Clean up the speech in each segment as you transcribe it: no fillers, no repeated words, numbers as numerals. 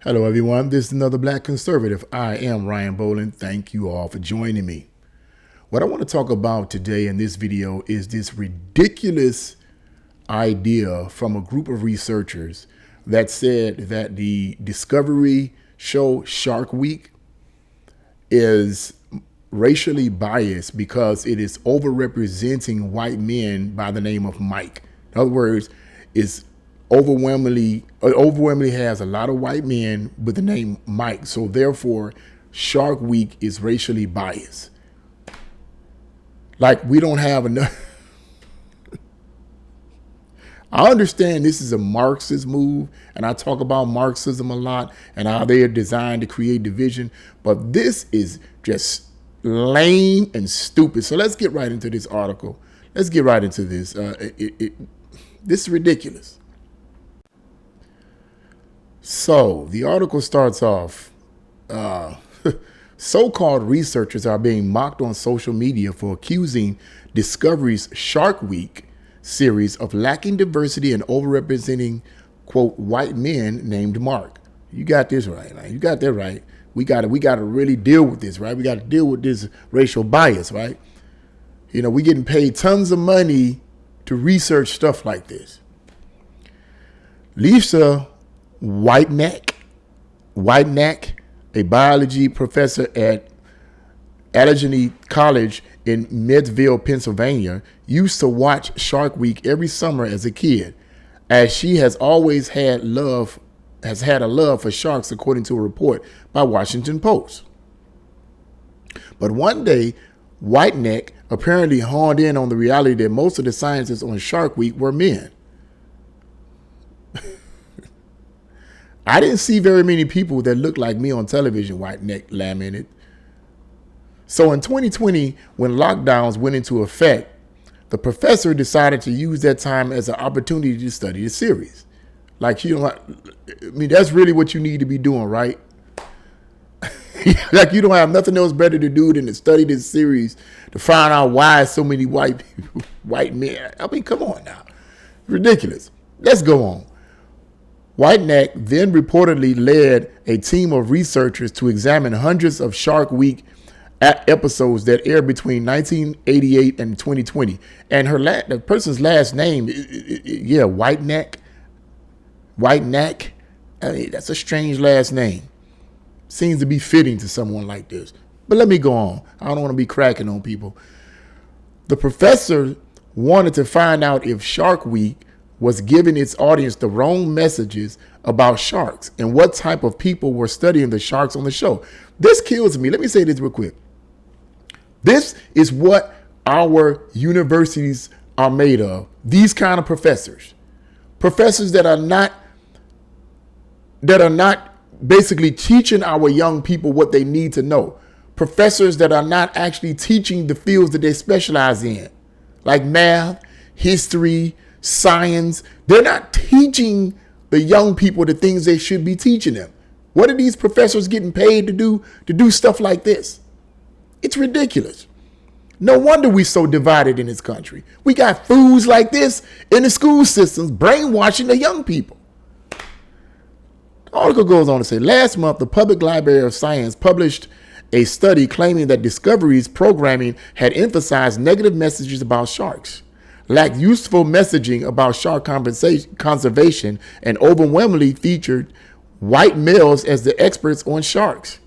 Hello, everyone. This is another Black Conservative. I am Ryan Boland. Thank you all for joining me. What I want to talk about today in this video is this ridiculous idea from a group of researchers that said that the Discovery show Shark Week is racially biased because it is overrepresenting white men by the name of Mike. In other words, it's overwhelmingly has a lot of white men with the name Mike. So therefore, Shark Week is racially biased. Like, we don't have enough. I understand this is a Marxist move, and I talk about Marxism a lot and how they are designed to create division, but this is just lame and stupid. So let's get right into this article. Let's get right into this. This is ridiculous. So the article starts off, so-called researchers are being mocked on social media for accusing Discovery's Shark Week series of lacking diversity and overrepresenting, quote, white men named Mark. You got this right, man. You got that right. We got to really deal with this, right? We got to deal with this racial bias, right? You know, we getting paid tons of money to research stuff like this. Lisa Whitenack, a biology professor at Allegheny College in Meadville, Pennsylvania, used to watch Shark Week every summer as a kid, as she has always had a love for sharks, according to a report by Washington Post. But one day, Whitenack apparently honed in on the reality that most of the scientists on Shark Week were men. I didn't see very many people that looked like me on television, Whitenack lamented. So in 2020, when lockdowns went into effect, the professor decided to use that time as an opportunity to study the series. Like, that's really what you need to be doing, right? Like, you don't have nothing else better to do than to study this series to find out why so many white men. I mean, come on now. Ridiculous. Let's go on. Whitenack then reportedly led a team of researchers to examine hundreds of Shark Week episodes that aired between 1988 and 2020. And the person's last name, Whitenack. Whitenack. I mean, that's a strange last name. Seems to be fitting to someone like this. But let me go on. I don't want to be cracking on people. The professor wanted to find out if Shark Week was giving its audience the wrong messages about sharks and what type of people were studying the sharks on the show. This kills me. Let me say this real quick. This is what our universities are made of. These kind of professors. Professors that are not basically teaching our young people what they need to know. Professors that are not actually teaching the fields that they specialize in, like math, history, science. They're not teaching the young people the things they should be teaching them. What are these professors getting paid to do stuff like this? It's ridiculous. No wonder we're so divided in this country. We got fools like this in the school systems brainwashing the young people. The article goes on to say, last month, the Public Library of Science published a study claiming that Discovery's programming had emphasized negative messages about sharks, lacked useful messaging about shark conservation, and overwhelmingly featured white males as the experts on sharks.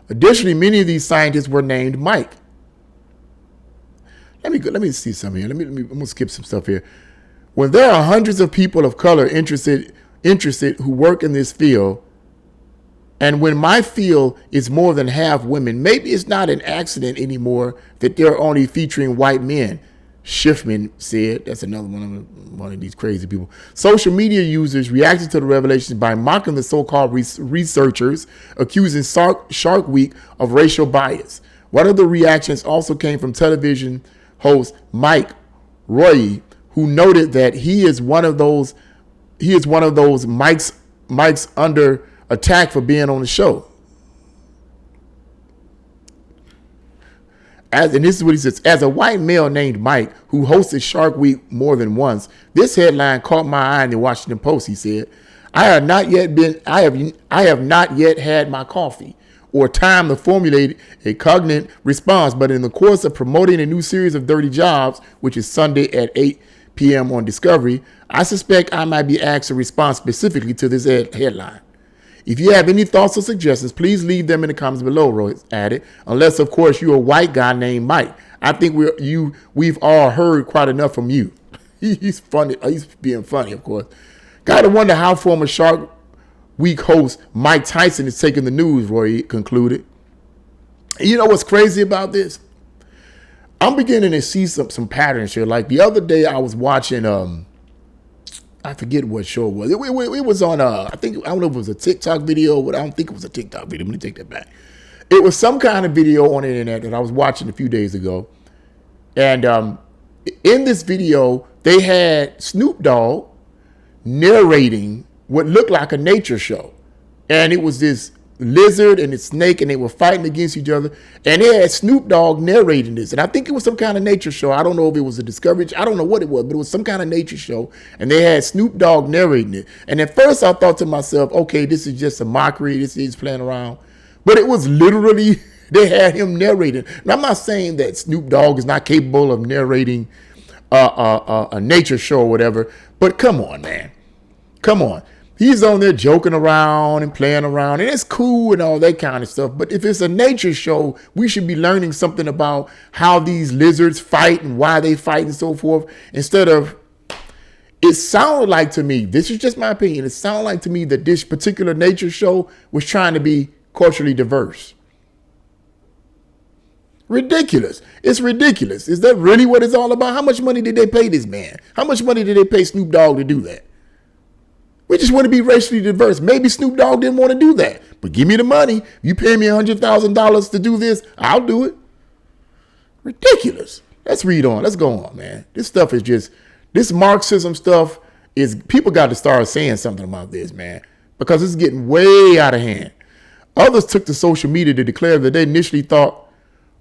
Additionally, many of these scientists were named Mike. Let me see something here. I'm gonna skip some stuff here. When there are hundreds of people of color interested who work in this field, and when my field is more than half women, maybe it's not an accident anymore that they're only featuring white men, Schiffman said. That's another one of these crazy people. Social media users reacted to the revelations by mocking the so-called researchers, accusing Shark Week of racial bias. One of the reactions also came from television host Mike Roye, who noted that he is one of those Mike's under attack for being on the show. and this is what he says, as a white male named Mike who hosted Shark Week more than once, this headline caught my eye in the Washington Post. He said, I have not yet had my coffee or time to formulate a cognate response, but in the course of promoting a new series of Dirty Jobs, which is Sunday at 8 p.m. on Discovery, I suspect I might be asked to respond specifically to this headline. If you have any thoughts or suggestions, please leave them in the comments below, Royce added, unless, of course, you're a white guy named Mike. I think we've all heard quite enough from you. He's funny. He's being funny, of course. Gotta wonder how former Shark Week host Mike Tyson is taking the news, Roy concluded. And you know what's crazy about this? I'm beginning to see some patterns here. Like the other day I was watching, I forget what show it was. It was on, I don't know if it was a TikTok video, but I don't think it was a TikTok video. Let me take that back. It was some kind of video on the internet that I was watching a few days ago. And in this video, they had Snoop Dogg narrating what looked like a nature show. And it was this lizard and its snake, and they were fighting against each other. And they had Snoop Dogg narrating this. And I think it was some kind of nature show. I don't know if it was a Discovery. I don't know what it was, but it was some kind of nature show. And they had Snoop Dogg narrating it. And at first I thought to myself, okay, this is just a mockery. This is playing around. But it was literally, they had him narrating. And I'm not saying that Snoop Dogg is not capable of narrating a nature show or whatever. But come on, man. Come on. He's on there joking around and playing around, and it's cool and all that kind of stuff. But if it's a nature show, we should be learning something about how these lizards fight and why they fight and so forth. Instead of, it sounded like to me, this is just my opinion, it sounded like to me that this particular nature show was trying to be culturally diverse. Ridiculous. It's ridiculous. Is that really what it's all about? How much money did they pay this man? How much money did they pay Snoop Dogg to do that? We just want to be racially diverse. Maybe Snoop Dogg didn't want to do that, but give me the money. You pay me $100,000 to do this, I'll do it. Ridiculous. Let's read on. Let's go on, man. This stuff is just, this Marxism stuff is, people got to start saying something about this, man, because it's getting way out of hand. Others took to social media to declare that they initially thought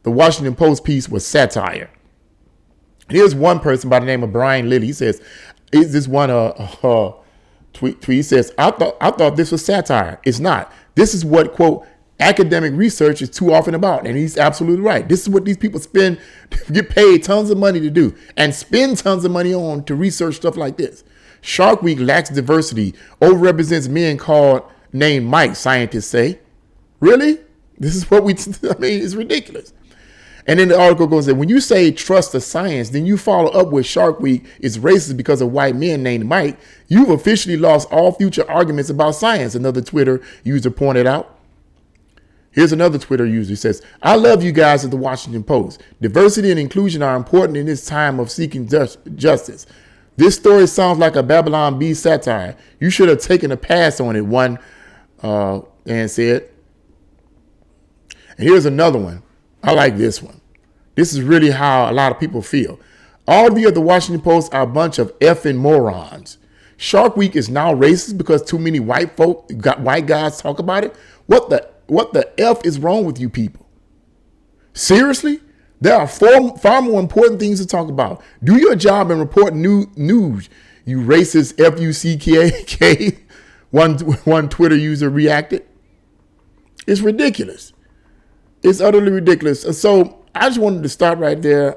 the Washington Post piece was satire. Here's one person by the name of Brian Lilly. He says, is this one tweet says, I thought this was satire. It's not. This is what, quote, academic research is too often about. And he's absolutely right. This is what these people get paid tons of money to do and spend tons of money on to research stuff like this. Shark Week lacks diversity, overrepresents men named Mike, scientists say. Really? This is what I mean, it's ridiculous. And then the article goes in, when you say trust the science, then you follow up with Shark Week is racist because of white men named Mike. You've officially lost all future arguments about science, another Twitter user pointed out. Here's another Twitter user who says, I love you guys at the Washington Post. Diversity and inclusion are important in this time of seeking justice. This story sounds like a Babylon Bee satire. You should have taken a pass on it, one and said. And here's another one. I like this one. This is really how a lot of people feel. All of you at the Washington Post are a bunch of effing morons. Shark Week is now racist because too many white guys talk about it. What the F is wrong with you people? Seriously? There are far more important things to talk about. Do your job and report news, you racist F-U-C-K. One Twitter user reacted. It's ridiculous. It's utterly ridiculous. So I just wanted to stop right there.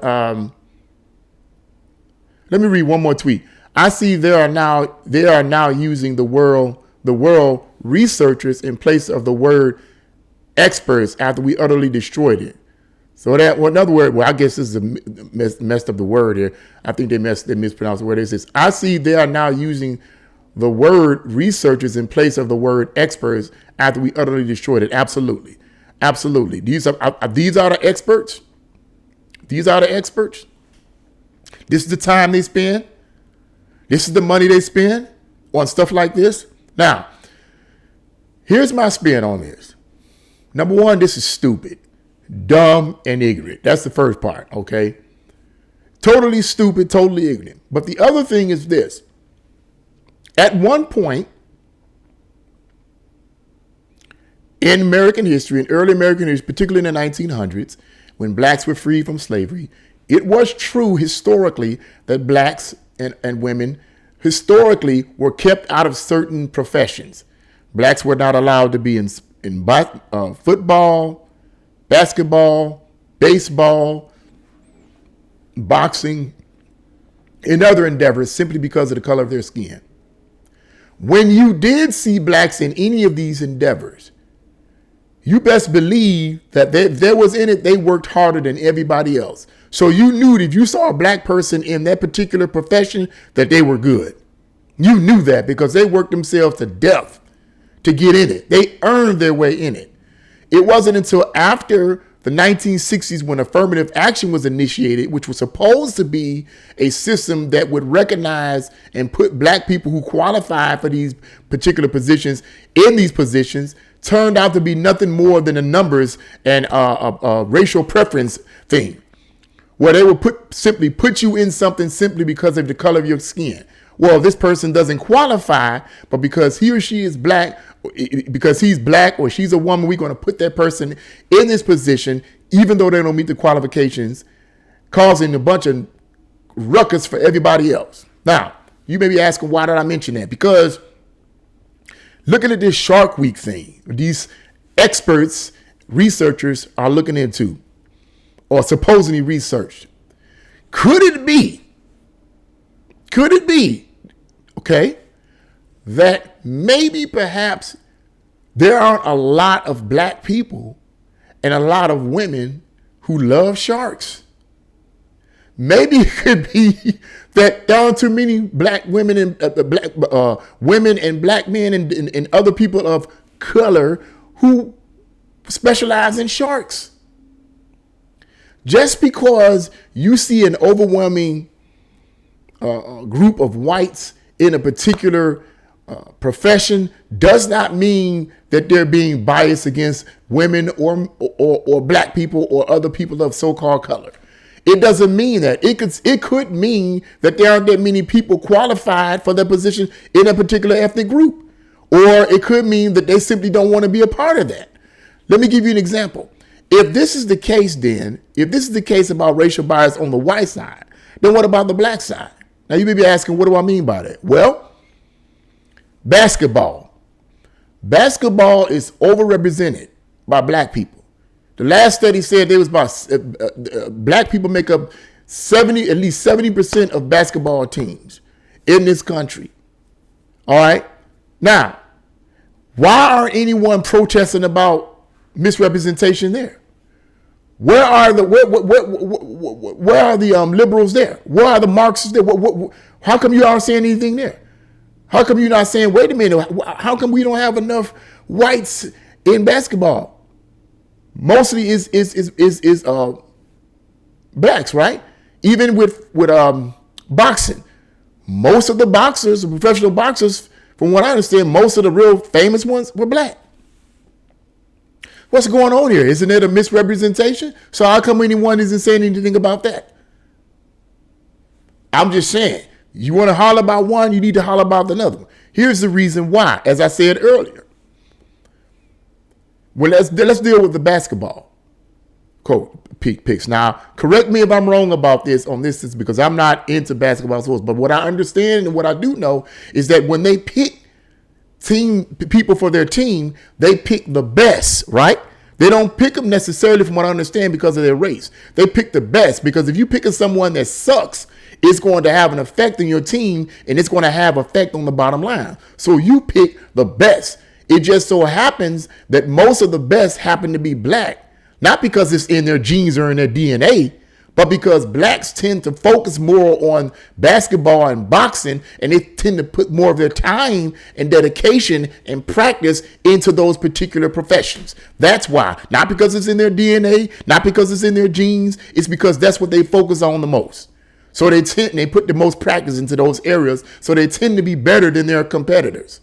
Let me read one more tweet. I see they are now using the word researchers in place of the word experts after we utterly destroyed it. So that, well, in other words, well, I guess this is a messed up the word here. I think they mispronounced the word. It says, I see they are now using the word researchers in place of the word experts after we utterly destroyed it. Absolutely. Absolutely. These are the experts. These are the experts. This is the time they spend. This is the money they spend on stuff like this. Now, here's my spin on this. Number one, this is stupid, dumb, and ignorant. That's the first part, okay? Totally stupid, totally ignorant. But the other thing is this. At one point, in American history, in early American history, particularly in the 1900s, when blacks were freed from slavery, it was true historically that blacks and women historically were kept out of certain professions. Blacks were not allowed to be in football, basketball, baseball, boxing, and other endeavors simply because of the color of their skin. When you did see blacks in any of these endeavors, you best believe that there was in it, they worked harder than everybody else. So you knew that if you saw a black person in that particular profession, that they were good. You knew that because they worked themselves to death to get in it. They earned their way in it. It wasn't until after the 1960s when affirmative action was initiated, which was supposed to be a system that would recognize and put black people who qualify for these particular positions in these positions, turned out to be nothing more than a numbers and a racial preference thing, where they would simply put you in something simply because of the color of your skin. Well, this person doesn't qualify, but because he or she is black, because he's black or she's a woman, we're going to put that person in this position, even though they don't meet the qualifications, causing a bunch of ruckus for everybody else. Now, you may be asking, why did I mention that? Because looking at this Shark Week thing, these experts, researchers are looking into or supposedly researched. Could it be, okay, that maybe perhaps there aren't a lot of black people and a lot of women who love sharks? Maybe it could be that there aren't too many black women and women and black men and other people of color who specialize in sharks. Just because you see an overwhelming group of whites in a particular profession does not mean that they're being biased against women or black people or other people of so-called color. It doesn't mean that. It could mean that there aren't that many people qualified for that position in a particular ethnic group. Or it could mean that they simply don't want to be a part of that. Let me give you an example. If this is the case, if this is the case about racial bias on the white side, then what about the black side? Now you may be asking, what do I mean by that? Well, basketball. Basketball is overrepresented by black people. The last study said there was about black people make up at least 70% of basketball teams in this country. All right. Now, why aren't anyone protesting about misrepresentation there? Where are the liberals there? Where are the Marxists there? How come you aren't saying anything there? How come you're not saying, wait a minute, how come we don't have enough whites in basketball? Mostly is blacks, right? Even with boxing, most of the boxers, the professional boxers, from what I understand, most of the real famous ones were black. What's going on here? Isn't it a misrepresentation? So how come anyone isn't saying anything about that? I'm just saying, you want to holler about one, you need to holler about another one. Here's the reason why, as I said earlier. Well, let's deal with the basketball picks. Now, correct me if I'm wrong about this on this, is because I'm not into basketball sports. But what I understand and what I do know is that when they pick people for their team, they pick the best, right? They don't pick them necessarily, from what I understand, because of their race. They pick the best because if you pick someone that sucks, it's going to have an effect on your team and it's going to have effect on the bottom line. So you pick the best. It just so happens that most of the best happen to be black, not because it's in their genes or in their DNA, but because blacks tend to focus more on basketball and boxing, and they tend to put more of their time and dedication and practice into those particular professions. That's why. Not because it's in their DNA, not because it's in their genes. It's because that's what they focus on the most. So they put the most practice into those areas, so they tend to be better than their competitors.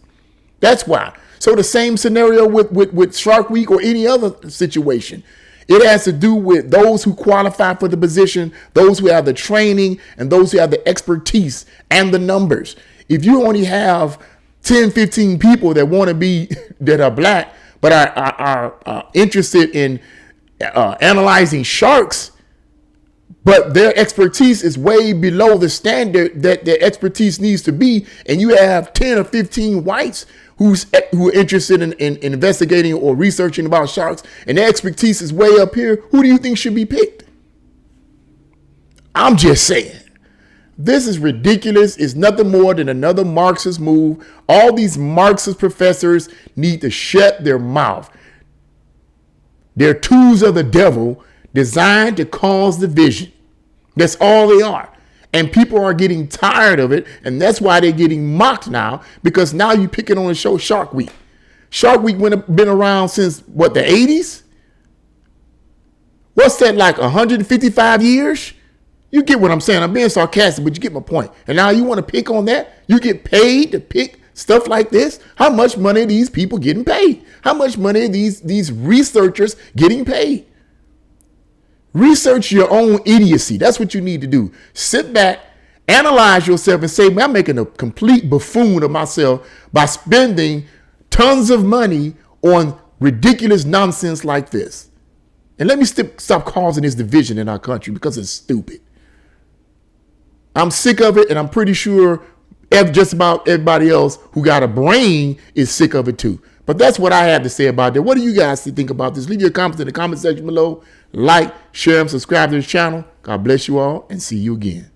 That's why. So the same scenario with Shark Week or any other situation. It has to do with those who qualify for the position, those who have the training, and those who have the expertise and the numbers. If you only have 10, 15 people that want to be, that are black, but are interested in analyzing sharks, but their expertise is way below the standard that their expertise needs to be. And you have 10 or 15 whites who are interested in investigating or researching about sharks, and their expertise is way up here. Who do you think should be picked? I'm just saying. This is ridiculous. It's nothing more than another Marxist move. All these Marxist professors need to shut their mouth. They're tools of the devil designed to cause division. That's all they are. And people are getting tired of it. And that's why they're getting mocked now, because now you're picking on the show Shark Week. Shark Week been around since, what, the 80s? What's that, like 155 years? You get what I'm saying. I'm being sarcastic, but you get my point. And now you want to pick on that? You get paid to pick stuff like this? How much money are these people getting paid? How much money are these researchers getting paid? Research your own idiocy. That's what you need to do. Sit back, analyze yourself, and say, man, I'm making a complete buffoon of myself by spending tons of money on ridiculous nonsense like this. And let me stop causing this division in our country, because it's stupid. I'm sick of it, and I'm pretty sure just about everybody else who got a brain is sick of it too. But that's what I have to say about that. What do you guys think about this? Leave your comments in the comment section below. Like, share, and subscribe to this channel. God bless you all, and see you again.